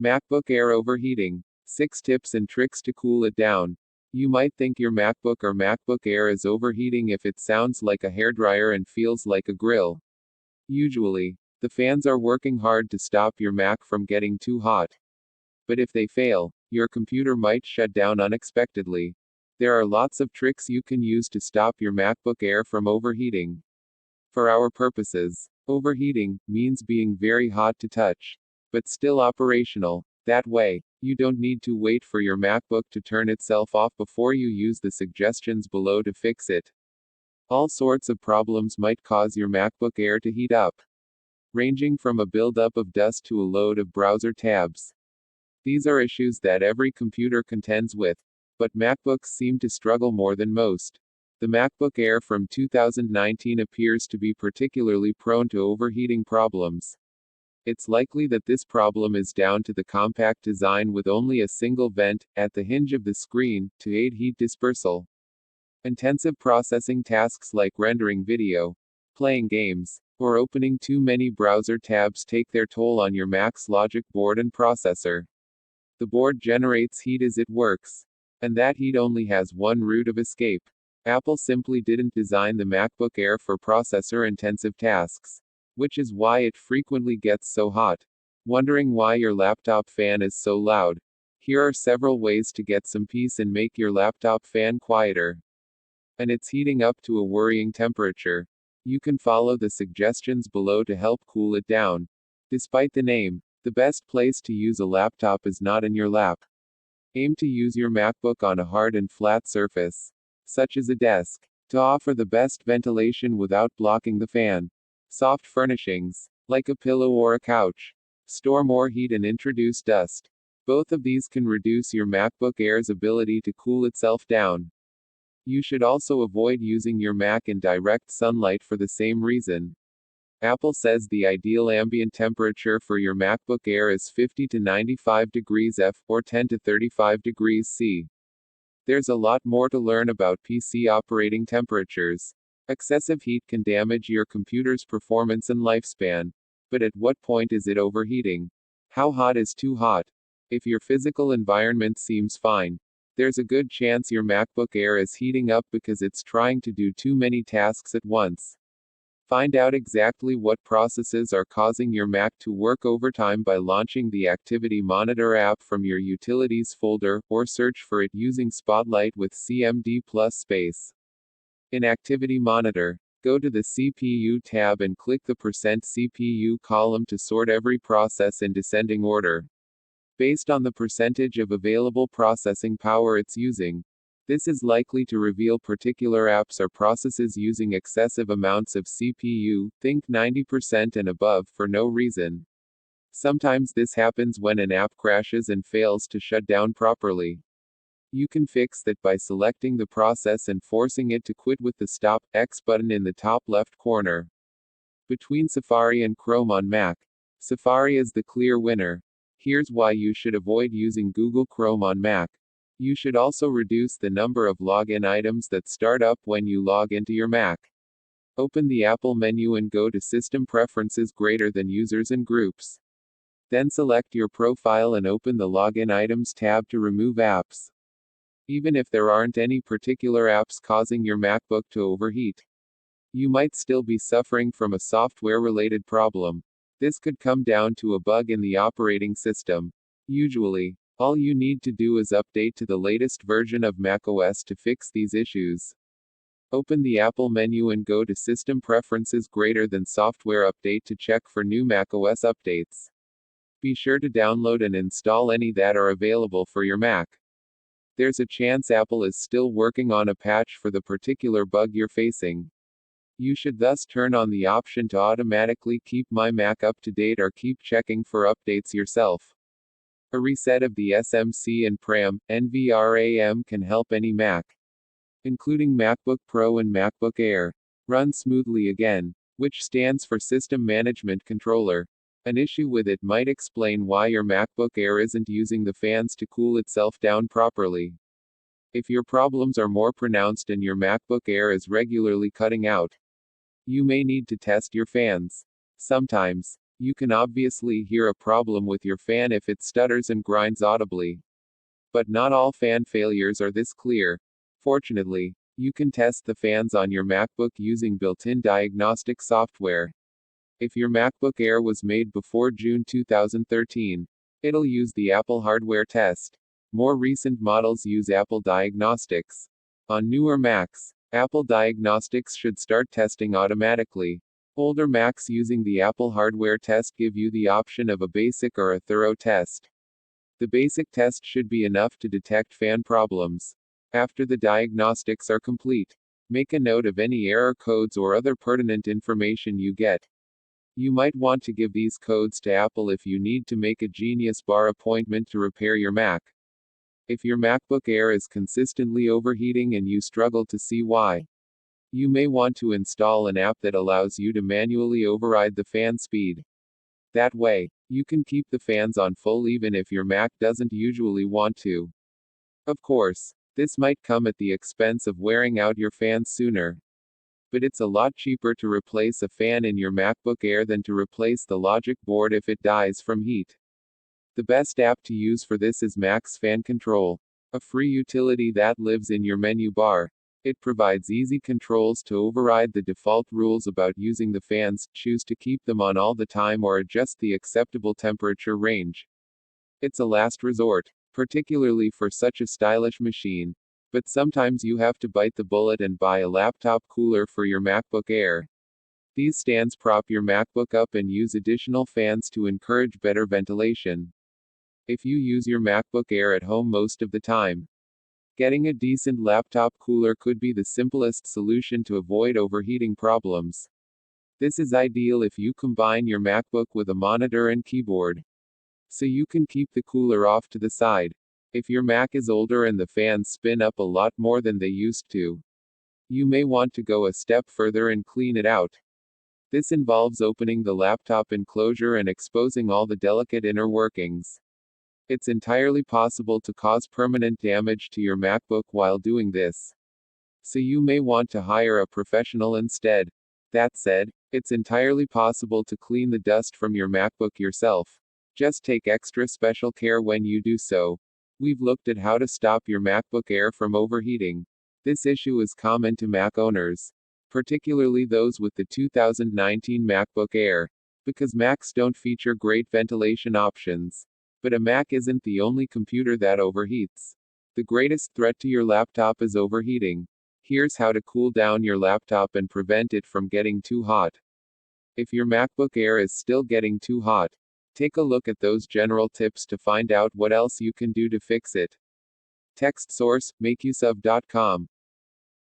MacBook Air overheating. 6 tips and tricks to cool it down. You might think your MacBook or MacBook Air is overheating if it sounds like a hairdryer and feels like a grill. Usually, the fans are working hard to stop your Mac from getting too hot. But if they fail, your computer might shut down unexpectedly. There are lots of tricks you can use to stop your MacBook Air from overheating. For our purposes, overheating means being very hot to touch, but still operational. That way, you don't need to wait for your MacBook to turn itself off before you use the suggestions below to fix it. All sorts of problems might cause your MacBook Air to heat up, ranging from a buildup of dust to a load of browser tabs. These are issues that every computer contends with, but MacBooks seem to struggle more than most. The MacBook Air from 2019 appears to be particularly prone to overheating problems. It's likely that this problem is down to the compact design with only a single vent, at the hinge of the screen, to aid heat dispersal. Intensive processing tasks like rendering video, playing games, or opening too many browser tabs take their toll on your Mac's logic board and processor. The board generates heat as it works, and that heat only has one route of escape. Apple simply didn't design the MacBook Air for processor-intensive tasks, which is why it frequently gets so hot. Wondering why your laptop fan is so loud? Here are several ways to get some peace and make your laptop fan quieter. And it's heating up to a worrying temperature. You can follow the suggestions below to help cool it down. Despite the name, the best place to use a laptop is not in your lap. Aim to use your MacBook on a hard and flat surface, such as a desk, to offer the best ventilation without blocking the fan. Soft furnishings, like a pillow or a couch, store more heat and introduce dust. Both of these can reduce your MacBook Air's ability to cool itself down. You should also avoid using your Mac in direct sunlight for the same reason. Apple says the ideal ambient temperature for your MacBook Air is 50 to 95 degrees F, or 10 to 35 degrees C. There's a lot more to learn about PC operating temperatures. Excessive heat can damage your computer's performance and lifespan. But at what point is it overheating? How hot is too hot? If your physical environment seems fine, there's a good chance your MacBook Air is heating up because it's trying to do too many tasks at once. Find out exactly what processes are causing your Mac to work overtime by launching the Activity Monitor app from your Utilities folder, or search for it using Spotlight with CMD plus space. In Activity Monitor, go to the CPU tab and click the %CPU column to sort every process in descending order, based on the percentage of available processing power it's using. This is likely to reveal particular apps or processes using excessive amounts of CPU, think 90% and above, for no reason. Sometimes this happens when an app crashes and fails to shut down properly. You can fix that by selecting the process and forcing it to quit with the Stop X button in the top left corner. Between Safari and Chrome on Mac, Safari is the clear winner. Here's why you should avoid using Google Chrome on Mac. You should also reduce the number of login items that start up when you log into your Mac. Open the Apple menu and go to System Preferences greater than Users and Groups. Then select your profile and open the Login Items tab to remove apps, even if there aren't any particular apps causing your MacBook to overheat. You might still be suffering from a software-related problem. This could come down to a bug in the operating system. Usually, all you need to do is update to the latest version of macOS to fix these issues. Open the Apple menu and go to System Preferences greater than Software Update to check for new macOS updates. Be sure to download and install any that are available for your Mac. There's a chance Apple is still working on a patch for the particular bug you're facing. You should thus turn on the option to automatically keep My Mac up to date or keep checking for updates yourself. A reset of the SMC and PRAM, NVRAM can help any Mac, including MacBook Pro and MacBook Air, run smoothly again, which stands for System Management Controller. An issue with it might explain why your MacBook Air isn't using the fans to cool itself down properly. If your problems are more pronounced and your MacBook Air is regularly cutting out, you may need to test your fans. Sometimes, You can obviously hear a problem with your fan if it stutters and grinds audibly. But not all fan failures are this clear. Fortunately, you can test the fans on your MacBook using built-in diagnostic software. If your MacBook Air was made before June 2013, it'll use the Apple hardware test. More recent models use Apple Diagnostics. On newer Macs, Apple Diagnostics should start testing automatically. Older Macs using the Apple hardware test give you the option of a basic or a thorough test. The basic test should be enough to detect fan problems. After the diagnostics are complete, make a note of any error codes or other pertinent information you get. You might want to give these codes to Apple if you need to make a Genius Bar appointment to repair your Mac. If your MacBook Air is consistently overheating and you struggle to see why, you may want to install an app that allows you to manually override the fan speed. That way, you can keep the fans on full even if your Mac doesn't usually want to. Of course, this might come at the expense of wearing out your fans sooner. But it's a lot cheaper to replace a fan in your MacBook Air than to replace the logic board if it dies from heat. The best app to use for this is Mac's Fan Control, a free utility that lives in your menu bar. It provides easy controls to override the default rules about using the fans, choose to keep them on all the time or adjust the acceptable temperature range. It's a last resort, particularly for such a stylish machine. But sometimes you have to bite the bullet and buy a laptop cooler for your MacBook Air. These stands prop your MacBook up and use additional fans to encourage better ventilation. If you use your MacBook Air at home most of the time, getting a decent laptop cooler could be the simplest solution to avoid overheating problems. This is ideal if you combine your MacBook with a monitor and keyboard, so you can keep the cooler off to the side. If your Mac is older and the fans spin up a lot more than they used to, you may want to go a step further and clean it out. This involves opening the laptop enclosure and exposing all the delicate inner workings. It's entirely possible to cause permanent damage to your MacBook while doing this, so you may want to hire a professional instead. That said, it's entirely possible to clean the dust from your MacBook yourself. Just take extra special care when you do so. We've looked at how to stop your MacBook Air from overheating. This issue is common to Mac owners, particularly those with the 2019 MacBook Air, because Macs don't feature great ventilation options. But a Mac isn't the only computer that overheats. The greatest threat to your laptop is overheating. Here's how to cool down your laptop and prevent it from getting too hot. If your MacBook Air is still getting too hot, take a look at those general tips to find out what else you can do to fix it. Text source, makeuseof.com.